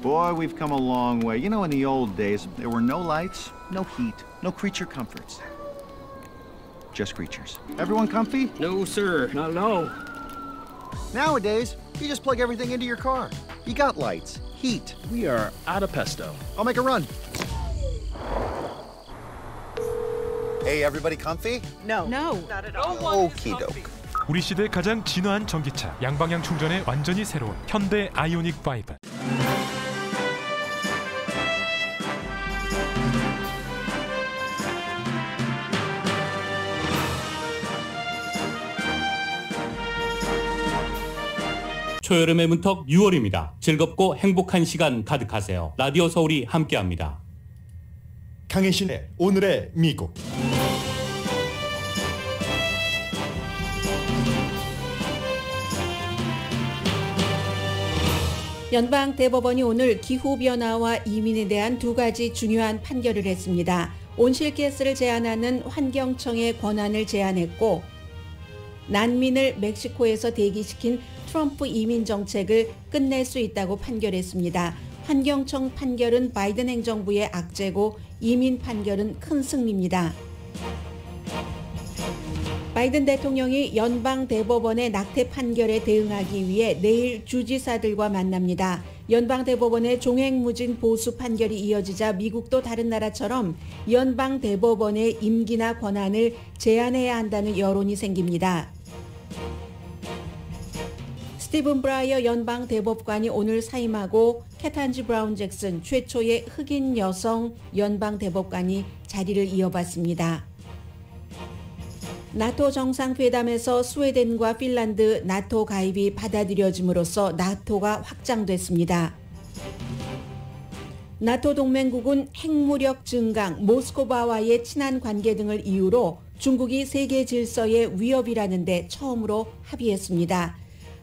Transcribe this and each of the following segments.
Boy, we've come a long way. You know, in the old days, there were no lights, no heat, no creature comforts. Just creatures. Everyone comfy? No, sir. Not at all. Nowadays, you just plug everything into your car. You got lights, heat. We are out of pesto. I'll make a run. Hey, everybody comfy? No. Not at all. Okie doke. 우리 시대 가장 진화한 전기차, 양방향 충전에 완전히 새로운 현대 아이오닉 5. 초여름의 문턱 6월입니다. 즐겁고 행복한 시간 가득하세요. 라디오 서울이 함께합니다. 강혜신의 오늘의 미국. 연방대법원이 오늘 기후변화와 이민에 대한 두 가지 중요한 판결을 했습니다. 온실가스를 제한하는 환경청의 권한을 제한했고 난민을 멕시코에서 대기시킨 트럼프 이민 정책을 끝낼 수 있다고 판결했습니다. 환경청 판결은 바이든 행정부의 악재고 이민 판결은 큰 승리입니다. 바이든 대통령이 연방대법원의 낙태 판결에 대응하기 위해 내일 주지사들과 만납니다. 연방대법원의 종횡무진 보수 판결이 이어지자 미국도 다른 나라처럼 연방대법원의 임기나 권한을 제한해야 한다는 여론이 생깁니다. 스티븐 브라이어 연방대법관이 오늘 사임하고 케탄지 브라운 잭슨 최초의 흑인 여성 연방대법관이 자리를 이어받습니다. 나토 정상회담에서 스웨덴과 핀란드 나토 가입이 받아들여짐으로써 나토가 확장됐습니다. 나토 동맹국은 핵무력 증강, 모스크바와의 친한 관계 등을 이유로 중국이 세계 질서의 위협이라는 데 처음으로 합의했습니다.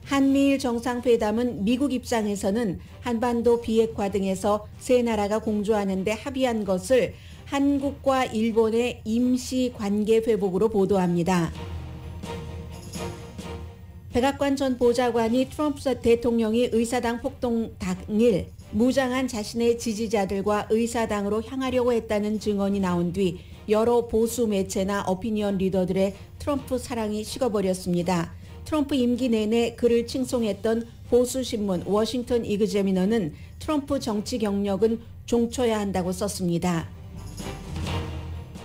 한미일 정상회담은 미국 입장에서는 한반도 비핵화 등에서 세 나라가 공조하는 데 합의한 것을 한국과 일본의 임시 관계 회복으로 보도합니다. 백악관 전 보좌관이 트럼프 대통령이 의사당 폭동 당일 무장한 자신의 지지자들과 의사당으로 향하려고 했다는 증언이 나온 뒤 여러 보수 매체나 오피니언 리더들의 트럼프 사랑이 식어버렸습니다. 트럼프 임기 내내 그를 칭송했던 보수신문 워싱턴 이그제미너는 트럼프 정치 경력은 종쳐야 한다고 썼습니다.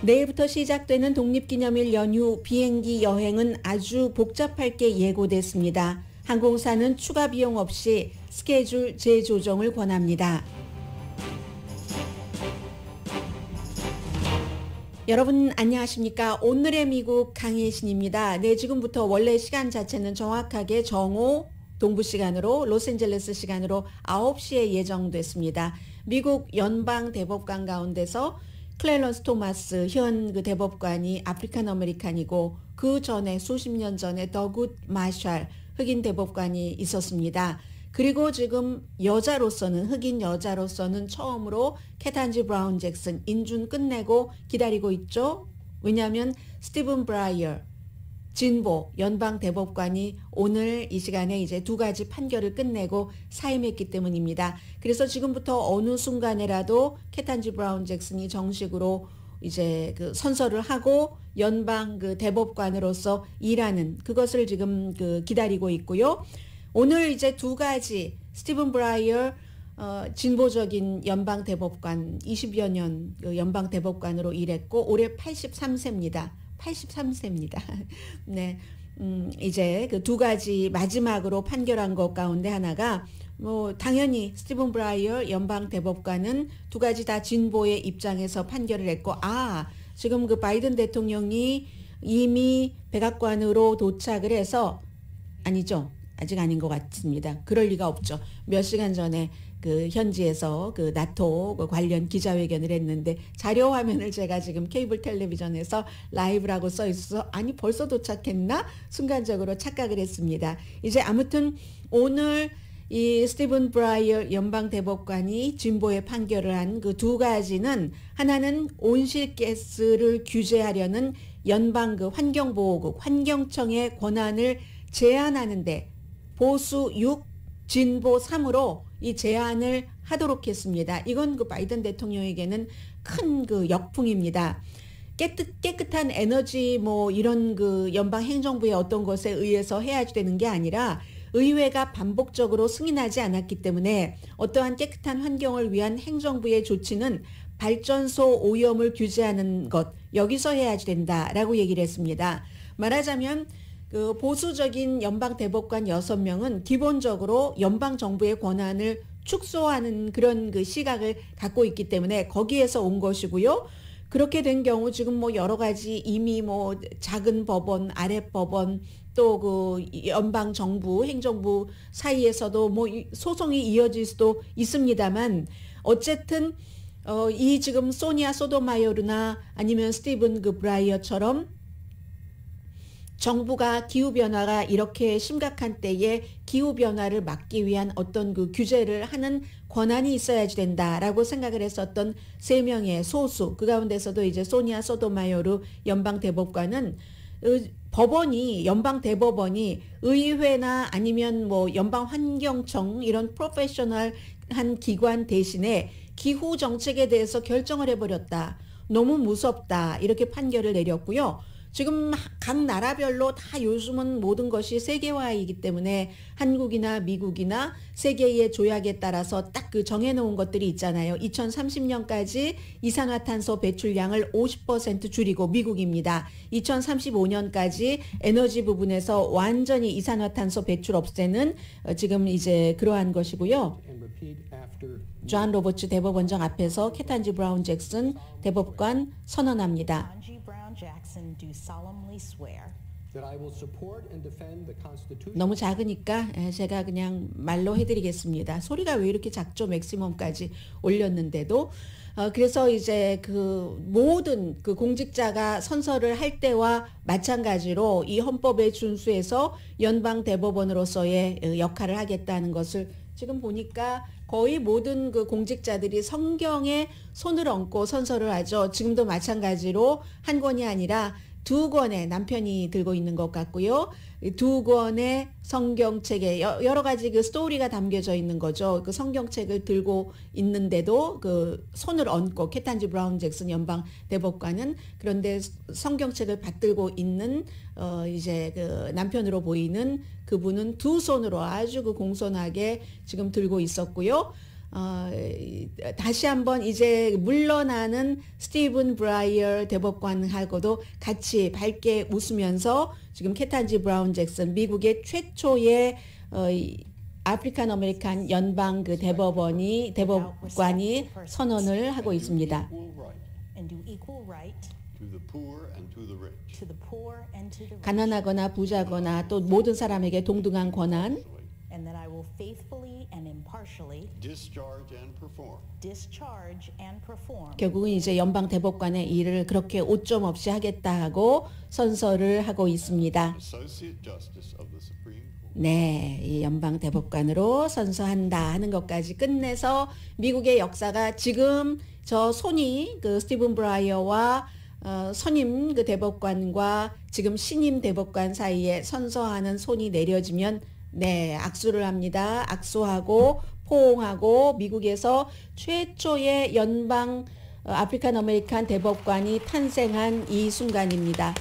내일부터 시작되는 독립기념일 연휴 비행기 여행은 아주 복잡하게 예고됐습니다. 항공사는 추가 비용 없이 스케줄 재조정을 권합니다. 여러분 안녕하십니까? 오늘의 미국 강혜신입니다. 네, 지금부터 원래 시간 자체는 정확하게 정오 동부 시간으로 로스앤젤레스 시간으로 9시에 예정됐습니다. 미국 연방 대법관 가운데서 클래런스 토마스 현 그 대법관이 아프리칸 아메리칸이고 그 전에 수십 년 전에 더굿 마샬 흑인 대법관이 있었습니다. 그리고 지금 여자로서는 흑인 여자로서는 처음으로 케탄지 브라운 잭슨 인준 끝내고 기다리고 있죠. 왜냐하면 스티븐 브라이어 진보 연방 대법관이 오늘 이 시간에 이제 두 가지 판결을 끝내고 사임했기 때문입니다. 그래서 지금부터 어느 순간에라도 케탄지 브라운 잭슨이 정식으로 이제 그 선서를 하고 연방 그 대법관으로서 일하는 그것을 지금 그 기다리고 있고요. 오늘 이제 두 가지 스티븐 브라이어 진보적인 연방 대법관 20여 년 연방 대법관으로 일했고 올해 83세입니다. 83세입니다. 네. 이제 그 두 가지 마지막으로 판결한 것 가운데 하나가 뭐 당연히 스티븐 브라이어 연방 대법관은 두 가지 다 진보의 입장에서 판결을 했고 지금 그 바이든 대통령이 이미 백악관으로 도착을 해서 아니죠. 아직 아닌 것 같습니다. 그럴 리가 없죠. 몇 시간 전에 그 현지에서 그 나토 관련 기자회견을 했는데 자료 화면을 제가 지금 케이블 텔레비전에서 라이브라고 써 있어서 아니 벌써 도착했나? 순간적으로 착각을 했습니다. 이제 아무튼 오늘 이 스티븐 브라이어 연방 대법관이 진보의 판결을 한 그 두 가지는 하나는 온실가스를 규제하려는 연방 그 환경보호국 환경청의 권한을 제한하는데 보수 6, 진보 3으로 이 제한을 하도록 했습니다. 이건 그 바이든 대통령에게는 큰 그 역풍입니다. 깨끗한 에너지 뭐 이런 그 연방 행정부의 어떤 것에 의해서 해야 되는 게 아니라 의회가 반복적으로 승인하지 않았기 때문에 어떠한 깨끗한 환경을 위한 행정부의 조치는 발전소 오염을 규제하는 것 여기서 해야 된다라고 얘기를 했습니다. 말하자면 그 보수적인 연방 대법관 6명은 기본적으로 연방 정부의 권한을 축소하는 그런 그 시각을 갖고 있기 때문에 거기에서 온 것이고요. 그렇게 된 경우 지금 뭐 여러 가지 이미 뭐 작은 법원, 아랫 법원 또 그 연방 정부, 행정부 사이에서도 뭐 소송이 이어질 수도 있습니다만 어쨌든 이 지금 소니아 소토마요르나 아니면 스티븐 그 브라이어처럼 정부가 기후변화가 이렇게 심각한 때에 기후변화를 막기 위한 어떤 그 규제를 하는 권한이 있어야지 된다라고 생각을 했었던 3명의 소수, 그 가운데서도 이제 소니아 소토마요르 연방대법관은 법원이, 연방대법원이 의회나 아니면 뭐 연방환경청 이런 프로페셔널한 기관 대신에 기후 정책에 대해서 결정을 해버렸다. 너무 무섭다. 이렇게 판결을 내렸고요. 지금 각 나라별로 다 요즘은 모든 것이 세계화이기 때문에 한국이나 미국이나 세계의 조약에 따라서 딱 그 정해놓은 것들이 있잖아요. 2030년까지 이산화탄소 배출량을 50% 줄이고 미국입니다. 2035년까지 에너지 부분에서 완전히 이산화탄소 배출 없애는 지금 이제 그러한 것이고요. 존 로버츠 대법원장 앞에서 케탄지 브라운 잭슨 대법관 선언합니다. 너무 작으니까 제가 그냥 말로 해드리겠습니다. 소리가 왜 이렇게 작죠? 맥시멈까지 올렸는데도. 그래서 이제 그 모든 그 공직자가 선서를 할 때와 마찬가지로 이 헌법에 준수해서 연방 대법원으로서의 역할을 하겠다는 것을 지금 보니까 거의 모든 그 공직자들이 성경에 손을 얹고 선서를 하죠. 지금도 마찬가지로 한 권이 아니라 2권의 남편이 들고 있는 것 같고요. 2권의 성경책에 여러 가지 그 스토리가 담겨져 있는 거죠. 그 성경책을 들고 있는데도 그 손을 얹고 케탄지 브라운 잭슨 연방 대법관은 그런데 성경책을 받들고 있는 이제 그 남편으로 보이는 그분은 2손으로 아주 그 공손하게 지금 들고 있었고요. 다시 한번 이제 물러나는 스티븐 브라이어 대법관하고도 같이 밝게 웃으면서 지금 케탄지 브라운 잭슨 미국의 최초의 아프리칸 아메리칸 연방 그 대법관이 선언을 하고 있습니다. 가난하거나 부자거나 또 모든 사람에게 동등한 권한. And that I will faithfully and impartially discharge and perform. 결국은 이제 연방 대법관의 일을 그렇게 오점 없이 하겠다 하고 선서를 하고 있습니다. 네, 이 연방 대법관으로 선서한다 하는 것까지 끝내서 미국의 역사가 지금 저 손이 그 스티븐 브라이어와 선임 그 대법관과 지금 신임 대법관 사이에 선서하는 손이 내려지면 네, 악수를 합니다. 악수하고 포옹하고 미국에서 최초의 연방 아프리칸 아메리칸 대법관이 탄생한 이 순간입니다.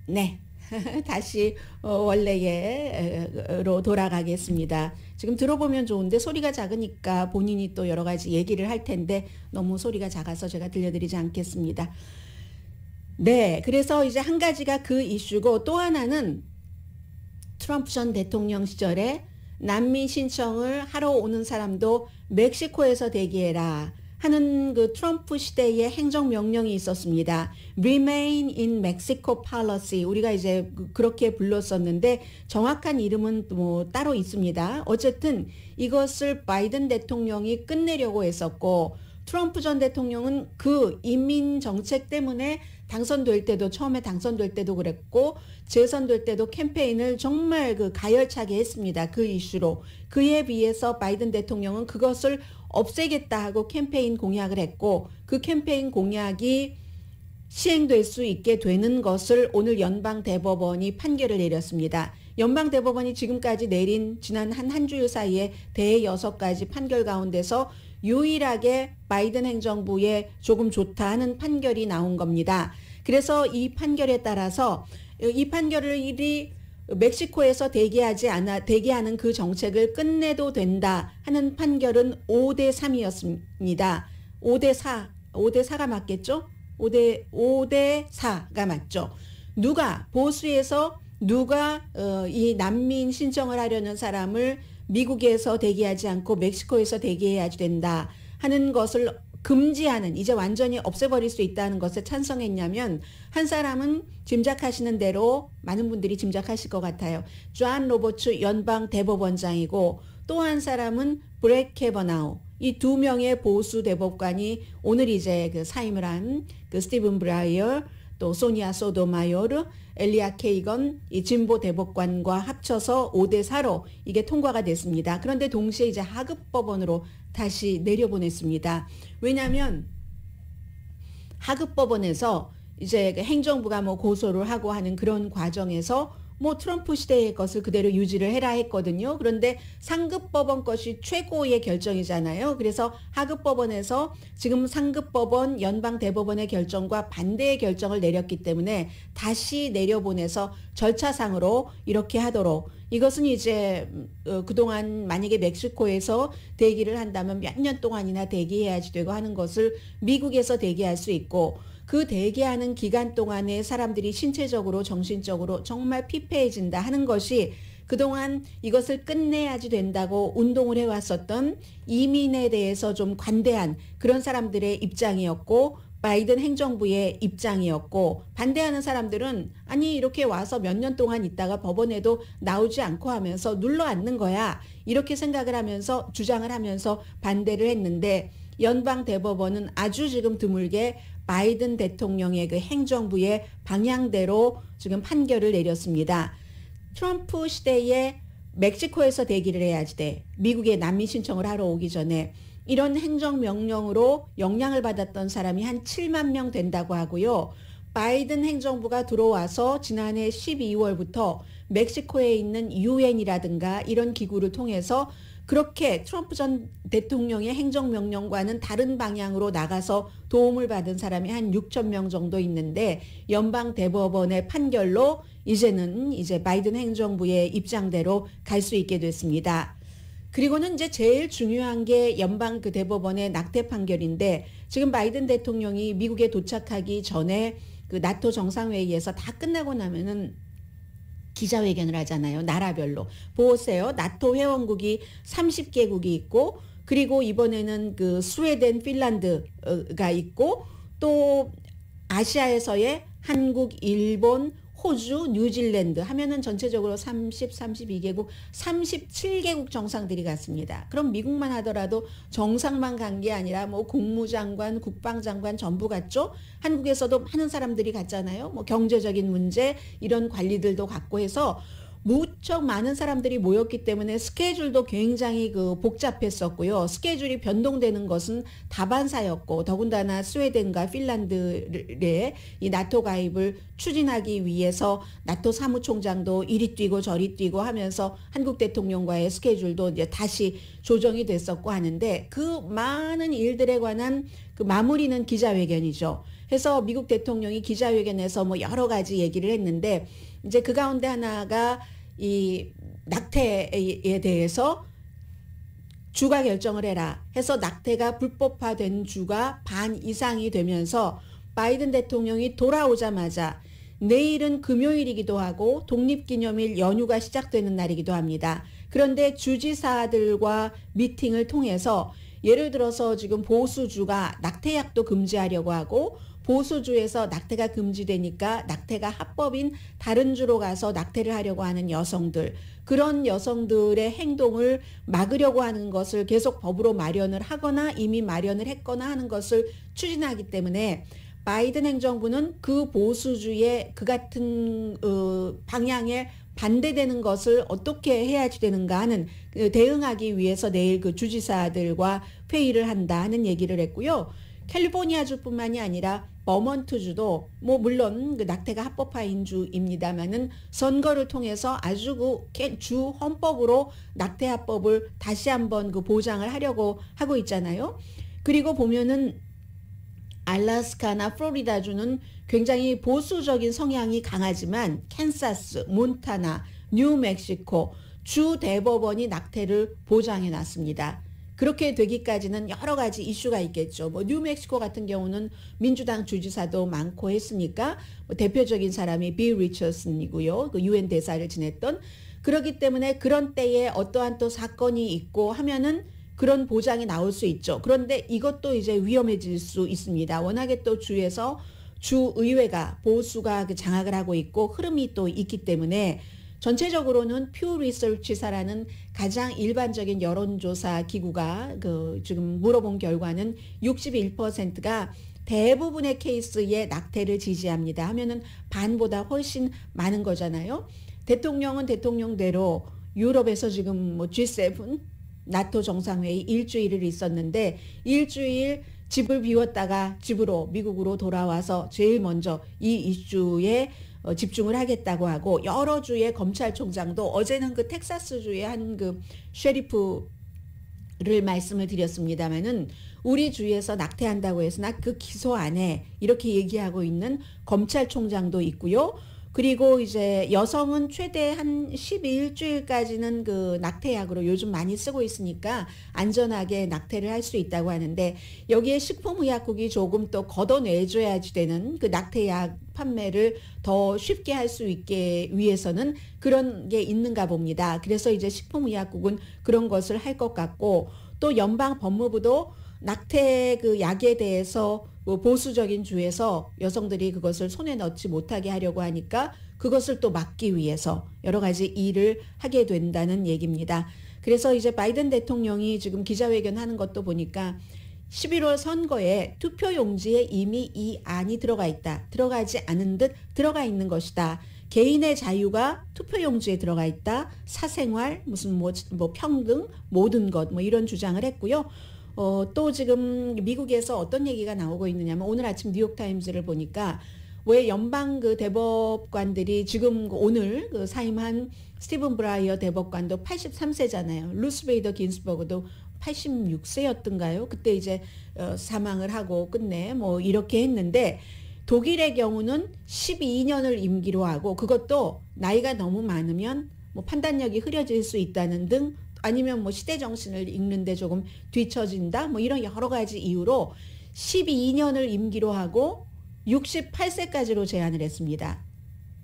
네, 다시 원래로 돌아가겠습니다. 지금 들어보면 좋은데 소리가 작으니까 본인이 또 여러 가지 얘기를 할 텐데 너무 소리가 작아서 제가 들려드리지 않겠습니다. 네, 그래서 이제 한 가지가 그 이슈고 또 하나는 트럼프 전 대통령 시절에 난민 신청을 하러 오는 사람도 멕시코에서 대기해라 하는 그 트럼프 시대의 행정명령이 있었습니다. Remain in Mexico Policy. 우리가 이제 그렇게 불렀었는데 정확한 이름은 뭐 따로 있습니다. 어쨌든 이것을 바이든 대통령이 끝내려고 했었고 트럼프 전 대통령은 그 이민 정책 때문에 당선될 때도 처음에 당선될 때도 그랬고 재선될 때도 캠페인을 정말 그 가열차게 했습니다. 그 이슈로. 그에 비해서 바이든 대통령은 그것을 없애겠다 하고 캠페인 공약을 했고 그 캠페인 공약이 시행될 수 있게 되는 것을 오늘 연방대법원이 판결을 내렸습니다. 연방대법원이 지금까지 내린 지난 한 주일 사이에 대 6가지 판결 가운데서 유일하게 바이든 행정부에 조금 좋다 하는 판결이 나온 겁니다. 그래서 이 판결에 따라서 이 판결이 멕시코에서 대기하는 그 정책을 끝내도 된다 하는 판결은 5대 3이었습니다. 5대 4가 맞겠죠? 5대 4가 맞죠. 보수에서 누가 이 난민 신청을 하려는 사람을 미국에서 대기하지 않고 멕시코에서 대기해야 된다 하는 것을 금지하는, 이제 완전히 없애버릴 수 있다는 것에 찬성했냐면, 한 사람은 짐작하시는 대로 많은 분들이 짐작하실 것 같아요. 존 로버츠 연방 대법원장이고, 또 한 사람은 브렛 캐버나우. 이 두 명의 보수 대법관이 오늘 이제 그 사임을 한 그 스티븐 브라이어, 또 소니아 소토마요르, 엘리아 케이건 이 진보 대법관과 합쳐서 5대 4로 이게 통과가 됐습니다. 그런데 동시에 이제 하급 법원으로 다시 내려보냈습니다. 왜냐하면 하급 법원에서 이제 행정부가 뭐 고소를 하고 하는 그런 과정에서 뭐 트럼프 시대의 것을 그대로 유지를 해라 했거든요. 그런데 상급 법원 것이 최고의 결정이잖아요. 그래서 하급 법원에서 지금 상급 법원 연방 대법원의 결정과 반대의 결정을 내렸기 때문에 다시 내려보내서 절차상으로 이렇게 하도록, 이것은 이제 그동안 만약에 멕시코에서 대기를 한다면 몇 년 동안이나 대기해야지 되고 하는 것을 미국에서 대기할 수 있고, 그 대기하는 기간 동안에 사람들이 신체적으로 정신적으로 정말 피폐해진다 하는 것이 그동안 이것을 끝내야지 된다고 운동을 해왔었던 이민에 대해서 좀 관대한 그런 사람들의 입장이었고, 바이든 행정부의 입장이었고, 반대하는 사람들은 아니 이렇게 와서 몇 년 동안 있다가 법원에도 나오지 않고 하면서 눌러앉는 거야, 이렇게 생각을 하면서 주장을 하면서 반대를 했는데, 연방 대법원은 아주 지금 드물게 바이든 대통령의 그 행정부의 방향대로 지금 판결을 내렸습니다. 트럼프 시대에 멕시코에서 대기를 해야지 돼. 미국에 난민 신청을 하러 오기 전에 이런 행정명령으로 영향을 받았던 사람이 한 7만 명 된다고 하고요. 바이든 행정부가 들어와서 지난해 12월부터 멕시코에 있는 UN이라든가 이런 기구를 통해서 그렇게 트럼프 전 대통령의 행정명령과는 다른 방향으로 나가서 도움을 받은 사람이 한 6천 명 정도 있는데, 연방 대법원의 판결로 이제는 이제 바이든 행정부의 입장대로 갈 수 있게 됐습니다. 그리고는 이제 제일 중요한 게 연방 그 대법원의 낙태 판결인데, 지금 바이든 대통령이 미국에 도착하기 전에 그 나토 정상회의에서 다 끝나고 나면은 기자회견을 하잖아요. 나라별로. 보세요. 나토 회원국이 30개국이 있고, 그리고 이번에는 그 스웨덴, 핀란드가 있고, 또 아시아에서의 한국, 일본, 호주, 뉴질랜드 하면은 전체적으로 32개국, 37개국 정상들이 갔습니다. 그럼 미국만 하더라도 정상만 간 게 아니라 뭐 국무장관, 국방장관 전부 갔죠. 한국에서도 많은 사람들이 갔잖아요. 뭐 경제적인 문제 이런 관리들도 갔고 해서 무척 많은 사람들이 모였기 때문에 스케줄도 굉장히 그 복잡했었고요. 스케줄이 변동되는 것은 다반사였고, 더군다나 스웨덴과 핀란드의 이 나토 가입을 추진하기 위해서 나토 사무총장도 이리 뛰고 저리 뛰고 하면서 한국 대통령과의 스케줄도 이제 다시 조정이 됐었고 하는데, 그 많은 일들에 관한 그 마무리는 기자회견이죠. 해서 미국 대통령이 기자회견에서 뭐 여러 가지 얘기를 했는데, 이제 그 가운데 하나가 이 낙태에 대해서 주가 결정을 해라 해서 낙태가 불법화된 주가 반 이상이 되면서 바이든 대통령이 돌아오자마자, 내일은 금요일이기도 하고 독립기념일 연휴가 시작되는 날이기도 합니다. 그런데 주지사들과 미팅을 통해서 예를 들어서 지금 보수주가 낙태약도 금지하려고 하고, 보수주에서 낙태가 금지되니까 낙태가 합법인 다른 주로 가서 낙태를 하려고 하는 여성들, 그런 여성들의 행동을 막으려고 하는 것을 계속 법으로 마련을 하거나 이미 마련을 했거나 하는 것을 추진하기 때문에, 바이든 행정부는 그 보수주의 그 같은 방향에 반대되는 것을 어떻게 해야지 되는가 하는 대응하기 위해서 내일 그 주지사들과 회의를 한다 하는 얘기를 했고요. 캘리포니아주뿐만이 아니라 버먼트주도 뭐 물론 그 낙태가 합법화인 주입니다만은 선거를 통해서 아주 그 주 헌법으로 낙태 합법을 다시 한번 그 보장을 하려고 하고 있잖아요. 그리고 보면은 알래스카나 플로리다주는 굉장히 보수적인 성향이 강하지만 캔사스, 몬타나, 뉴멕시코 주 대법원이 낙태를 보장해 놨습니다. 그렇게 되기까지는 여러 가지 이슈가 있겠죠. 뭐 뉴멕시코 같은 경우는 민주당 주지사도 많고 했으니까 뭐 대표적인 사람이 빌 리처슨이고요. 그 유엔 대사를 지냈던. 그렇기 때문에 그런 때에 어떠한 또 사건이 있고 하면은 그런 보장이 나올 수 있죠. 그런데 이것도 이제 위험해질 수 있습니다. 워낙에 또 주에서 주의회가 보수가 그 장악을 하고 있고 흐름이 또 있기 때문에 전체적으로는 퓨 리서치사라는 가장 일반적인 여론조사 기구가 그 지금 물어본 결과는 61%가 대부분의 케이스에 낙태를 지지합니다. 하면은 반보다 훨씬 많은 거잖아요. 대통령은 대통령대로 유럽에서 지금 뭐 G7 나토 정상회의 일주일을 있었는데 일주일 집을 비웠다가 집으로 미국으로 돌아와서 제일 먼저 이 이슈에 집중을 하겠다고 하고 여러 주의 검찰총장도 어제는 그 텍사스주의 한 그 셰리프를 말씀을 드렸습니다마는 우리 주에서 낙태한다고 해서 나 그 기소 안 해 이렇게 얘기하고 있는 검찰총장도 있고요. 그리고 이제 여성은 최대 한 12일주일까지는 그 낙태약으로 요즘 많이 쓰고 있으니까 안전하게 낙태를 할 수 있다고 하는데 여기에 식품의약국이 조금 또 걷어내줘야지 되는 그 낙태약 판매를 더 쉽게 할 수 있게 위해서는 그런 게 있는가 봅니다. 그래서 이제 식품의약국은 그런 것을 할 것 같고 또 연방 법무부도 낙태 그 약에 대해서 보수적인 주에서 여성들이 그것을 손에 넣지 못하게 하려고 하니까 그것을 또 막기 위해서 여러 가지 일을 하게 된다는 얘기입니다. 그래서 이제 바이든 대통령이 지금 기자회견 하는 것도 보니까 11월 선거에 투표용지에 이미 이 안이 들어가 있다. 들어가지 않은 듯 들어가 있는 것이다. 개인의 자유가 투표용지에 들어가 있다. 사생활, 무슨 뭐 평등, 모든 것 뭐 이런 주장을 했고요. 또 지금 미국에서 어떤 얘기가 나오고 있느냐면 오늘 아침 뉴욕타임즈를 보니까 왜 연방 그 대법관들이 지금 오늘 그 사임한 스티븐 브라이어 대법관도 83세잖아요. 루스 베이더 긴스버그도 86세였던가요? 그때 이제 사망을 하고 끝내 뭐 이렇게 했는데 독일의 경우는 12년을 임기로 하고 그것도 나이가 너무 많으면 뭐 판단력이 흐려질 수 있다는 등 아니면 뭐 시대 정신을 읽는데 조금 뒤처진다 뭐 이런 여러 가지 이유로 12년을 임기로 하고 68세까지로 제한을 했습니다.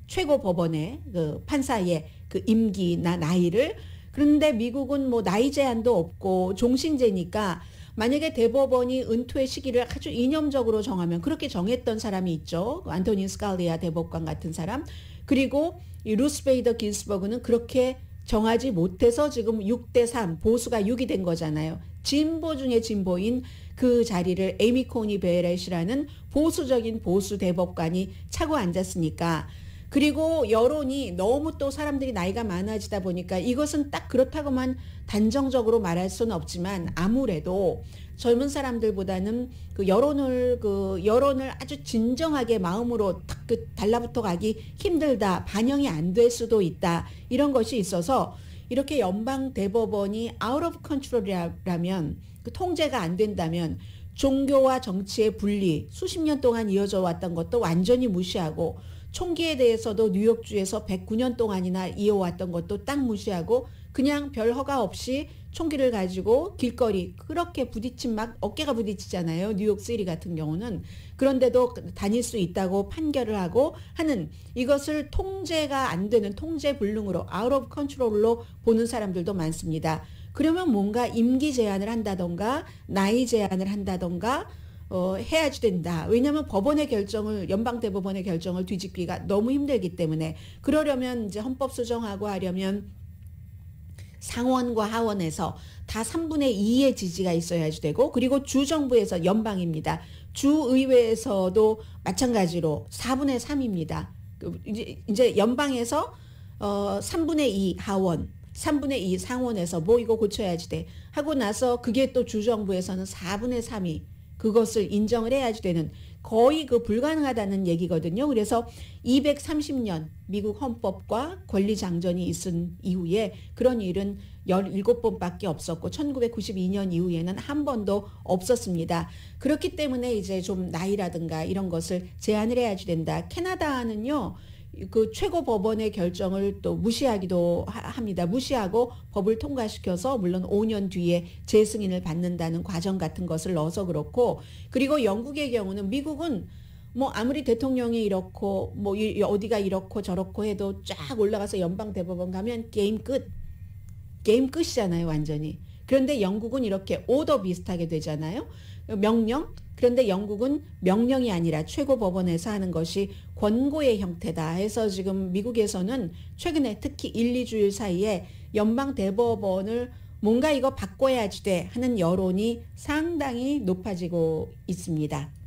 최고 법원의 그 판사의 그 임기나 나이를. 그런데 미국은 뭐 나이 제한도 없고 종신제니까 만약에 대법원이 은퇴의 시기를 아주 이념적으로 정하면 그렇게 정했던 사람이 있죠. 안토니 스칼리아 대법관 같은 사람. 그리고 이 루스 베이더 긴스버그는 그렇게 정하지 못해서 지금 6대3 보수가 6이 된 거잖아요. 진보 중에 진보인 그 자리를 에이미 코니 베렛이라는 보수적인 보수 대법관이 차고 앉았으니까 그리고 여론이 너무 또 사람들이 나이가 많아지다 보니까 이것은 딱 그렇다고만 단정적으로 말할 수는 없지만 아무래도 젊은 사람들보다는 그 여론을 아주 진정하게 마음으로 딱 그 달라붙어 가기 힘들다, 반영이 안 될 수도 있다 이런 것이 있어서 이렇게 연방 대법원이 out of control이라면 그 통제가 안 된다면 종교와 정치의 분리 수십 년 동안 이어져 왔던 것도 완전히 무시하고 총기에 대해서도 뉴욕주에서 109년 동안이나 이어왔던 것도 딱 무시하고 그냥 별 허가 없이 총기를 가지고 길거리 그렇게 부딪힌 막 어깨가 부딪히잖아요. 뉴욕시리 같은 경우는. 그런데도 다닐 수 있다고 판결을 하고 하는 이것을 통제가 안 되는 통제불능으로 out of control로 보는 사람들도 많습니다. 그러면 뭔가 임기 제한을 한다던가 나이 제한을 한다던가 해야지 된다. 왜냐하면 법원의 결정을 연방대법원의 결정을 뒤집기가 너무 힘들기 때문에 그러려면 이제 헌법 수정하고 하려면 상원과 하원에서 다 3분의 2의 지지가 있어야지 되고 그리고 주정부에서 연방입니다. 주의회에서도 마찬가지로 4분의 3입니다. 이제 연방에서 3분의 2 하원 3분의 2 상원에서 뭐 이거 고쳐야지 돼 하고 나서 그게 또 주정부에서는 4분의 3이 그것을 인정을 해야지 되는 거의 그 불가능하다는 얘기거든요. 그래서 230년 미국 헌법과 권리장전이 있은 이후에 그런 일은 17번밖에 없었고 1992년 이후에는 한 번도 없었습니다. 그렇기 때문에 이제 좀 나이라든가 이런 것을 제한을 해야지 된다. 캐나다는요. 그 최고 법원의 결정을 또 무시하기도 합니다. 무시하고 법을 통과시켜서 물론 5년 뒤에 재승인을 받는다는 과정 같은 것을 넣어서 그렇고, 그리고 영국의 경우는, 미국은 뭐 아무리 대통령이 이렇고 뭐 어디가 이렇고 저렇고 해도 쫙 올라가서 연방 대법원 가면 게임 끝이잖아요, 완전히. 그런데 영국은 이렇게 오더 비슷하게 되잖아요. 명령. 그런데 영국은 명령이 아니라 최고법원에서 하는 것이 권고의 형태다 해서 지금 미국에서는 최근에 특히 1, 2주일 사이에 연방 대법원을 뭔가 이거 바꿔야지 돼 하는 여론이 상당히 높아지고 있습니다.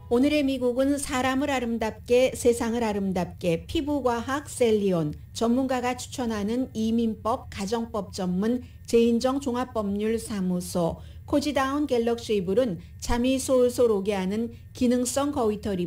오늘의 미국은 사람을 아름답게, 세상을 아름답게, 피부과학 셀리온, 전문가가 추천하는 이민법, 가정법 전문 제인정 종합법률사무소, 코지다운 갤럭시 이불은 잠이 솔솔 오게 하는 기능성 거위털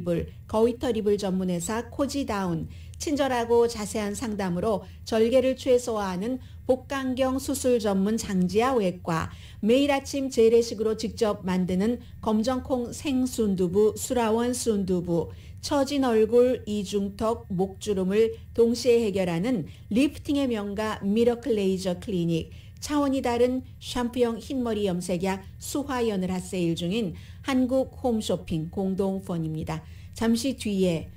이불 전문회사 코지다운, 친절하고 자세한 상담으로 절개를 최소화하는 복강경 수술 전문 장지아 외과, 매일 아침 재래식으로 직접 만드는 검정콩 생순두부 수라원 순두부, 처진 얼굴, 이중턱, 목주름을 동시에 해결하는 리프팅의 명가 미러클 레이저 클리닉, 차원이 다른 샴푸형 흰머리 염색약 수화연을 핫세일 중인 한국 홈쇼핑 공동펀입니다. 잠시 뒤에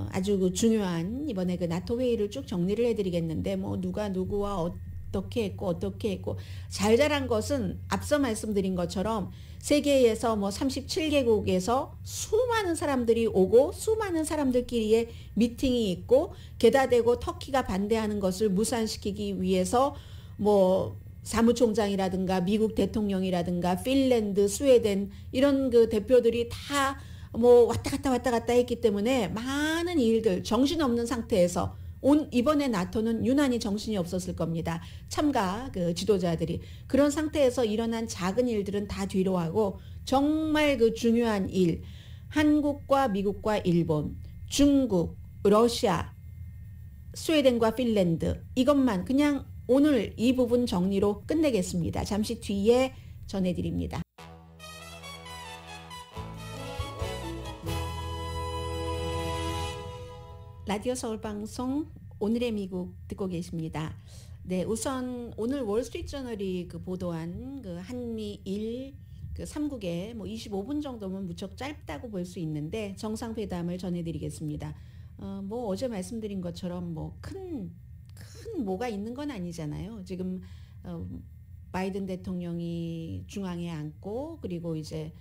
아주 그 중요한 이번에 그 나토 회의를 쭉 정리를 해드리겠는데, 뭐 누가 누구와 어떻게 했고 잘 자란 것은 앞서 말씀드린 것처럼 세계에서 뭐 37개국에서 수많은 사람들이 오고 수많은 사람들끼리의 미팅이 있고, 게다 대고 터키가 반대하는 것을 무산시키기 위해서 뭐 사무총장이라든가 미국 대통령이라든가 핀란드, 스웨덴 이런 그 대표들이 다 뭐 왔다 갔다 했기 때문에 많은 일들, 정신없는 상태에서 이번에 나토는 유난히 정신이 없었을 겁니다. 참가 그 지도자들이. 그런 상태에서 일어난 작은 일들은 다 뒤로 하고 정말 그 중요한 일, 한국과 미국과 일본, 중국, 러시아, 스웨덴과 핀란드, 이것만 그냥 오늘 이 부분 정리로 끝내겠습니다. 잠시 뒤에 전해드립니다. 라디오 서울방송 오늘의 미국 듣고 계십니다. 네, 우선 오늘 월스트리트저널이 그 보도한 그 한미일 그 3국의 뭐 25분 정도면 무척 짧다고 볼 수 있는데 정상회담을 전해드리겠습니다. 뭐 어제 말씀드린 것처럼 뭐 큰 뭐가 있는 건 아니잖아요. 지금 바이든 대통령이 중앙에 앉고, 그리고 이제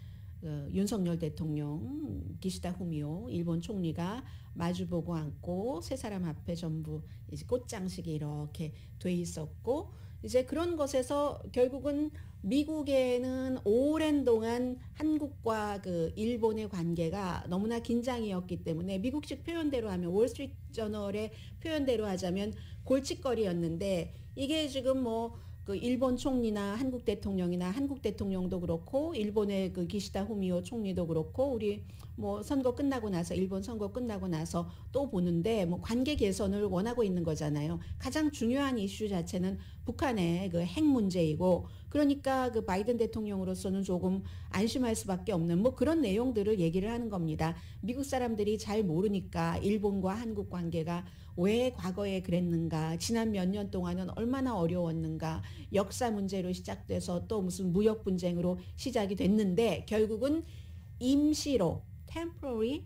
윤석열 대통령, 기시다 후미오 일본 총리가 마주보고 앉고 세 사람 앞에 전부 이제 꽃장식이 이렇게 돼 있었고, 이제 그런 것에서 결국은 미국에는 오랜 동안 한국과 그 일본의 관계가 너무나 긴장이었기 때문에 미국식 표현대로 하면, 월스트리트 저널의 표현대로 하자면 골칫거리였는데, 이게 지금 뭐 그 일본 총리나 한국 대통령이나 한국 대통령도 그렇고 일본의 그 기시다 후미오 총리도 그렇고 우리 뭐 선거 끝나고 나서 일본 선거 끝나고 나서 또 보는데 뭐 관계 개선을 원하고 있는 거잖아요. 가장 중요한 이슈 자체는 북한의 그 핵 문제이고, 그러니까 그 바이든 대통령으로서는 조금 안심할 수밖에 없는 뭐 그런 내용들을 얘기를 하는 겁니다. 미국 사람들이 잘 모르니까 일본과 한국 관계가 왜 과거에 그랬는가, 지난 몇 년 동안은 얼마나 어려웠는가, 역사 문제로 시작돼서 또 무슨 무역 분쟁으로 시작이 됐는데 결국은 임시로 temporary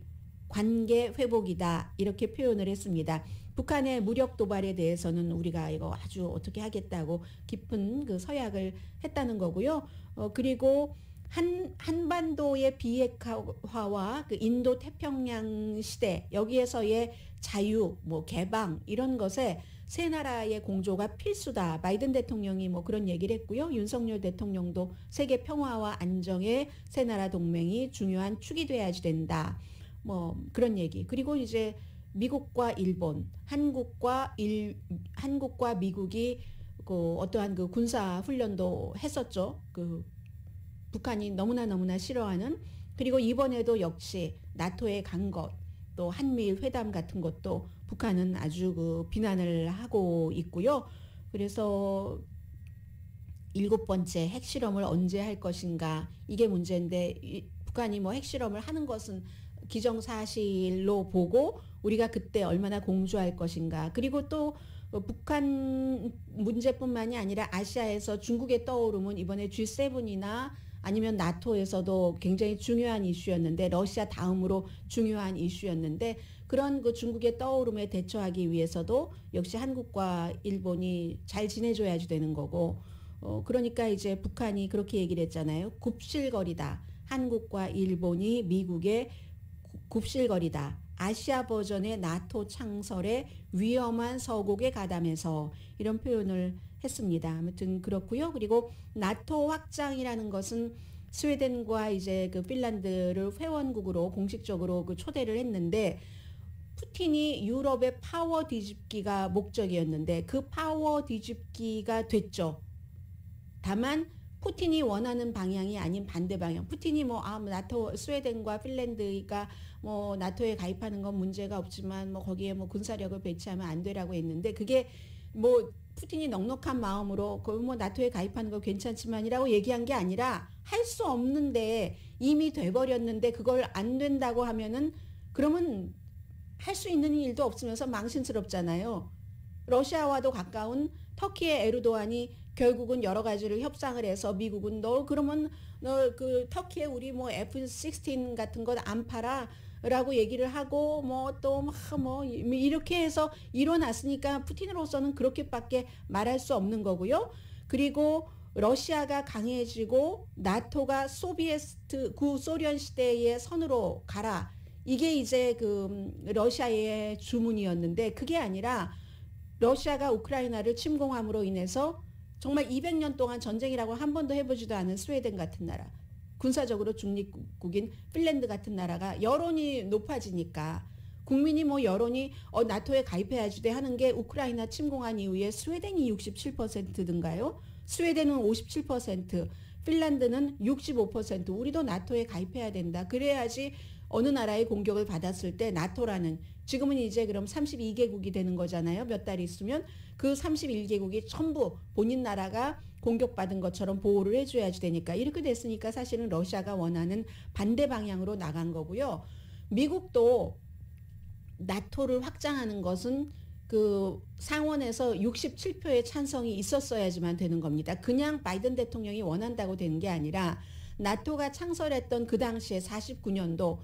관계 회복이다, 이렇게 표현을 했습니다. 북한의 무력 도발에 대해서는 우리가 이거 아주 어떻게 하겠다고 깊은 그 서약을 했다는 거고요. 그리고 한반도의 비핵화와 그 인도 태평양 시대, 여기에서의 자유, 뭐 개방, 이런 것에 세 나라의 공조가 필수다. 바이든 대통령이 뭐 그런 얘기를 했고요. 윤석열 대통령도 세계 평화와 안정의 세 나라 동맹이 중요한 축이 돼야지 된다. 뭐 그런 얘기. 그리고 이제 미국과 일본, 한국과 미국이 그 어떠한 그 군사 훈련도 했었죠. 그 북한이 너무나 싫어하는. 그리고 이번에도 역시 나토에 간 것, 또 한미일 회담 같은 것도 북한은 아주 그 비난을 하고 있고요. 그래서 7번째 핵실험을 언제 할 것인가, 이게 문제인데 북한이 뭐 핵실험을 하는 것은 기정사실로 보고 우리가 그때 얼마나 공조할 것인가. 그리고 또 북한 문제뿐만이 아니라 아시아에서 중국의 떠오름은 이번에 G7이나 아니면 나토에서도 굉장히 중요한 이슈였는데, 러시아 다음으로 중요한 이슈였는데, 그런 그 중국의 떠오름에 대처하기 위해서도 역시 한국과 일본이 잘 지내줘야지 되는 거고, 그러니까 이제 북한이 그렇게 얘기를 했잖아요. 굽실거리다. 한국과 일본이 미국의 굽실거리다. 아시아 버전의 나토 창설에 위험한 서곡에 가담해서, 이런 표현을 했습니다. 아무튼 그렇고요. 그리고 나토 확장이라는 것은 스웨덴과 이제 그 핀란드를 회원국으로 공식적으로 그 초대를 했는데, 푸틴이 유럽의 파워 뒤집기가 목적이었는데 그 파워 뒤집기가 됐죠. 다만 푸틴이 원하는 방향이 아닌 반대 방향. 푸틴이 나토 스웨덴과 핀란드가 뭐 나토에 가입하는 건 문제가 없지만 뭐 거기에 뭐 군사력을 배치하면 안 되라고 했는데, 그게 뭐 푸틴이 넉넉한 마음으로 뭐 나토에 가입하는 거 괜찮지만이라고 얘기한 게 아니라, 할 수 없는데 이미 돼버렸는데 그걸 안 된다고 하면은 그러면 할 수 있는 일도 없으면서 망신스럽잖아요. 러시아와도 가까운 터키의 에르도안이 결국은 여러 가지를 협상을 해서 미국은 그러면 너 그 터키에 우리 뭐 F-16 같은 것 안 팔아 라고 얘기를 하고 이렇게 해서 이뤄놨으니까 푸틴으로서는 그렇게밖에 말할 수 없는 거고요. 그리고 러시아가 강해지고 나토가 구소련 시대의 선으로 가라. 이게 이제 그 러시아의 주문이었는데, 그게 아니라 러시아가 우크라이나를 침공함으로 인해서 정말 200년 동안 전쟁이라고 한 번도 해보지도 않은 스웨덴 같은 나라, 군사적으로 중립국인 핀란드 같은 나라가 여론이 높아지니까, 국민이 뭐 여론이 나토에 가입해야지 돼 하는 게 우크라이나 침공한 이후에 스웨덴이 67%든가요? 스웨덴은 57%, 핀란드는 65%. 우리도 나토에 가입해야 된다. 그래야지 어느 나라의 공격을 받았을 때 나토라는, 지금은 이제 그럼 32개국이 되는 거잖아요. 몇 달 있으면 그 31개국이 전부 본인 나라가 공격받은 것처럼 보호를 해줘야지 되니까, 이렇게 됐으니까 사실은 러시아가 원하는 반대 방향으로 나간 거고요. 미국도 나토를 확장하는 것은 그 상원에서 67표의 찬성이 있었어야지만 되는 겁니다. 그냥 바이든 대통령이 원한다고 되는 게 아니라, 나토가 창설했던 그 당시에 49년도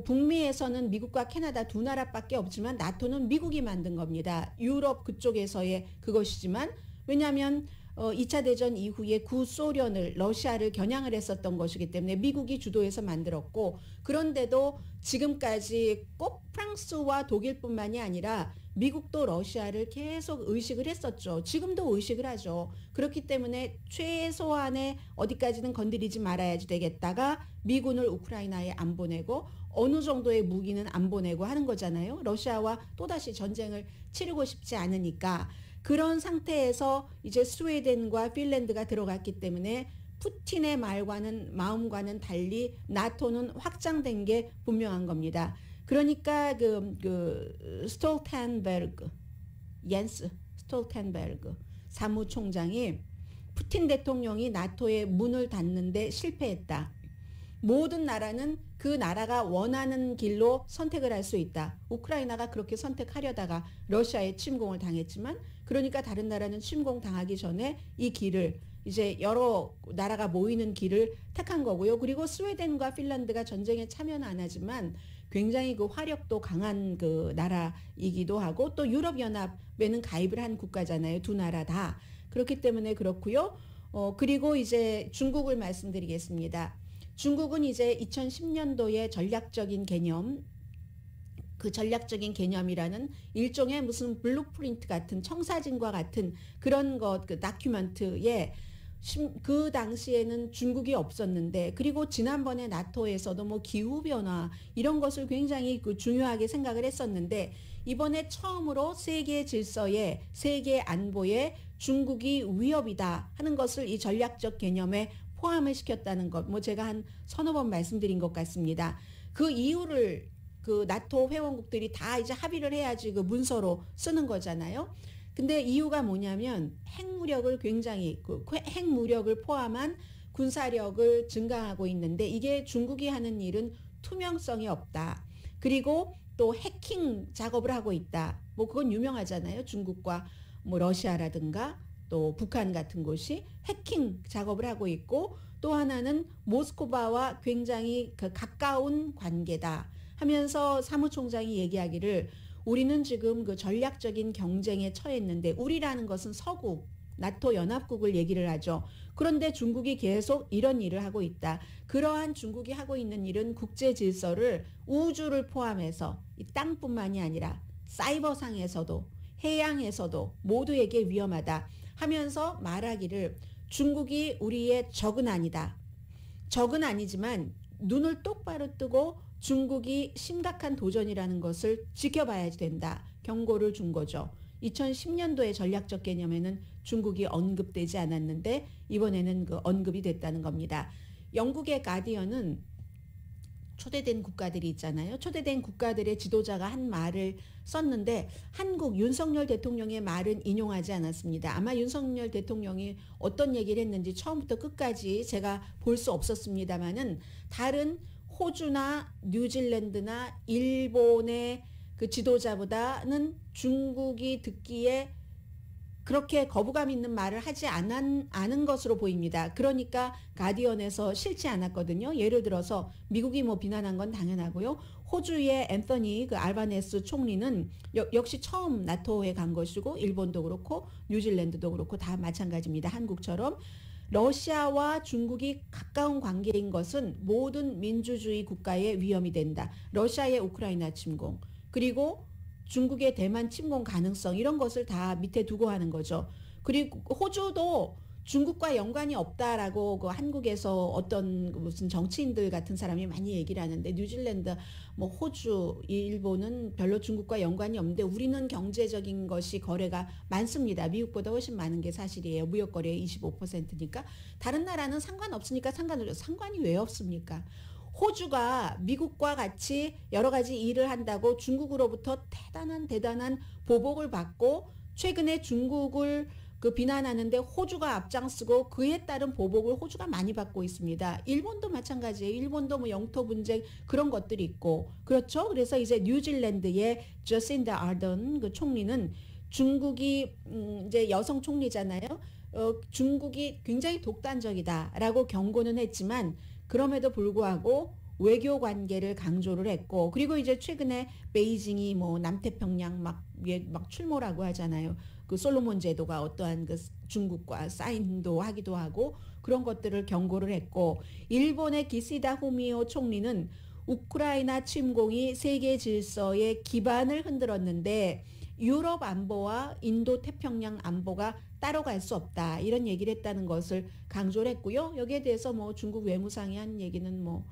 북미에서는 미국과 캐나다 두 나라밖에 없지만 나토는 미국이 만든 겁니다. 유럽 그쪽에서의 그것이지만, 왜냐하면 2차 대전 이후에 구소련을, 러시아를 겨냥을 했었던 것이기 때문에 미국이 주도해서 만들었고, 그런데도 지금까지 꼭 프랑스와 독일뿐만이 아니라 미국도 러시아를 계속 의식을 했었죠. 지금도 의식을 하죠. 그렇기 때문에 최소한의 어디까지는 건드리지 말아야지 되겠다가 미군을 우크라이나에 안 보내고 어느 정도의 무기는 안 보내고 하는 거잖아요. 러시아와 또다시 전쟁을 치르고 싶지 않으니까. 그런 상태에서 이제 스웨덴과 핀란드가 들어갔기 때문에 푸틴의 마음과는 달리 나토는 확장된 게 분명한 겁니다. 그러니까 옌스 스톨텐베르그 사무총장이 푸틴 대통령이 나토의 문을 닫는데 실패했다. 모든 나라는 그 나라가 원하는 길로 선택을 할 수 있다. 우크라이나가 그렇게 선택하려다가 러시아의 침공을 당했지만, 그러니까 다른 나라는 침공당하기 전에 이 길을, 이제 여러 나라가 모이는 길을 택한 거고요. 그리고 스웨덴과 핀란드가 전쟁에 참여는 안 하지만 굉장히 그 화력도 강한 그 나라이기도 하고, 또 유럽연합에는 가입을 한 국가잖아요. 두 나라 다. 그렇기 때문에 그렇고요. 그리고 이제 중국을 말씀드리겠습니다. 중국은 이제 2010년도에 전략적인 개념, 그 전략적인 개념이라는 일종의 무슨 블루프린트 같은, 청사진과 같은 그런 것, 그 다큐멘트에 그 당시에는 중국이 없었는데, 그리고 지난번에 나토에서도 뭐 기후변화 이런 것을 굉장히 그 중요하게 생각을 했었는데, 이번에 처음으로 세계 질서에, 세계 안보에 중국이 위협이다 하는 것을 이 전략적 개념에 포함을 시켰다는 것. 뭐 제가 한 서너 번 말씀드린 것 같습니다. 그 이유를 그 나토 회원국들이 다 이제 합의를 해야지 그 문서로 쓰는 거잖아요. 근데 이유가 뭐냐면 핵무력을 굉장히 핵무력을 포함한 군사력을 증강하고 있는데 이게 중국이 하는 일은 투명성이 없다. 그리고 또 해킹 작업을 하고 있다. 뭐 그건 유명하잖아요. 중국과 뭐 러시아라든가 또 북한 같은 곳이 해킹 작업을 하고 있고 또 하나는 모스크바와 굉장히 그 가까운 관계다 하면서 사무총장이 얘기하기를 우리는 지금 그 전략적인 경쟁에 처했는데 우리라는 것은 서구 나토 연합국을 얘기를 하죠. 그런데 중국이 계속 이런 일을 하고 있다. 그러한 중국이 하고 있는 일은 국제 질서를 우주를 포함해서 이 땅뿐만이 아니라 사이버상에서도 해양에서도 모두에게 위험하다 하면서 말하기를 중국이 우리의 적은 아니다. 적은 아니지만 눈을 똑바로 뜨고 중국이 심각한 도전이라는 것을 지켜봐야 된다. 경고를 준 거죠. 2010년도의 전략적 개념에는 중국이 언급되지 않았는데 이번에는 그 언급이 됐다는 겁니다. 영국의 가디언은 초대된 국가들이 있잖아요. 초대된 국가들의 지도자가 한 말을 썼는데 한국 윤석열 대통령의 말은 인용하지 않았습니다. 아마 윤석열 대통령이 어떤 얘기를 했는지 처음부터 끝까지 제가 볼 수 없었습니다만은 다른 호주나 뉴질랜드나 일본의 그 지도자보다는 중국이 듣기에 그렇게 거부감 있는 말을 하지 않은 것으로 보입니다. 그러니까 가디언에서 싫지 않았거든요. 예를 들어서 미국이 뭐 비난한 건 당연하고요. 호주의 앤서니 그 알바네스 총리는 역시 처음 나토에 간 것이고 일본도 그렇고 뉴질랜드도 그렇고 다 마찬가지입니다. 한국처럼. 러시아와 중국이 가까운 관계인 것은 모든 민주주의 국가의 위험이 된다. 러시아의 우크라이나 침공 그리고 중국의 대만 침공 가능성 이런 것을 다 밑에 두고 하는 거죠. 그리고 호주도 중국과 연관이 없다라고 그 한국에서 어떤 무슨 정치인들 같은 사람이 많이 얘기를 하는데 뉴질랜드, 뭐 호주, 일본은 별로 중국과 연관이 없는데 우리는 경제적인 것이 거래가 많습니다. 미국보다 훨씬 많은 게 사실이에요. 무역 거래의 25%니까 다른 나라는 상관없으니까 상관이 왜 없습니까? 호주가 미국과 같이 여러 가지 일을 한다고 중국으로부터 대단한 보복을 받고 최근에 중국을 그 비난하는데 호주가 앞장서고 그에 따른 보복을 호주가 많이 받고 있습니다. 일본도 마찬가지예요. 일본도 뭐 영토 분쟁 그런 것들이 있고 그렇죠. 그래서 이제 뉴질랜드의 저신다 아던 그 총리는 중국이 이제 여성 총리잖아요. 중국이 굉장히 독단적이다라고 경고는 했지만 그럼에도 불구하고 외교 관계를 강조를 했고 그리고 이제 최근에 베이징이 뭐 남태평양 막 출몰하고 하잖아요. 그 솔로몬 제도가 어떠한 그 중국과 사인도 하기도 하고 그런 것들을 경고를 했고 일본의 기시다 후미오 총리는 우크라이나 침공이 세계 질서의 기반을 흔들었는데 유럽 안보와 인도 태평양 안보가 따로 갈 수 없다 이런 얘기를 했다는 것을 강조를 했고요. 여기에 대해서 뭐 중국 외무상이 한 얘기는 뭐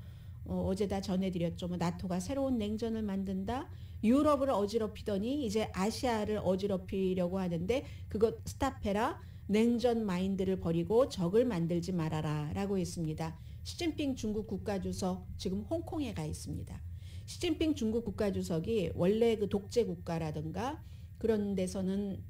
어제 다 전해드렸죠. 뭐 나토가 새로운 냉전을 만든다. 유럽을 어지럽히더니 이제 아시아를 어지럽히려고 하는데 그것 스탑해라. 냉전 마인드를 버리고 적을 만들지 말아라 라고 했습니다. 시진핑 중국 국가주석 지금 홍콩에 가 있습니다. 시진핑 중국 국가주석이 원래 그 독재 국가라든가 그런 데서는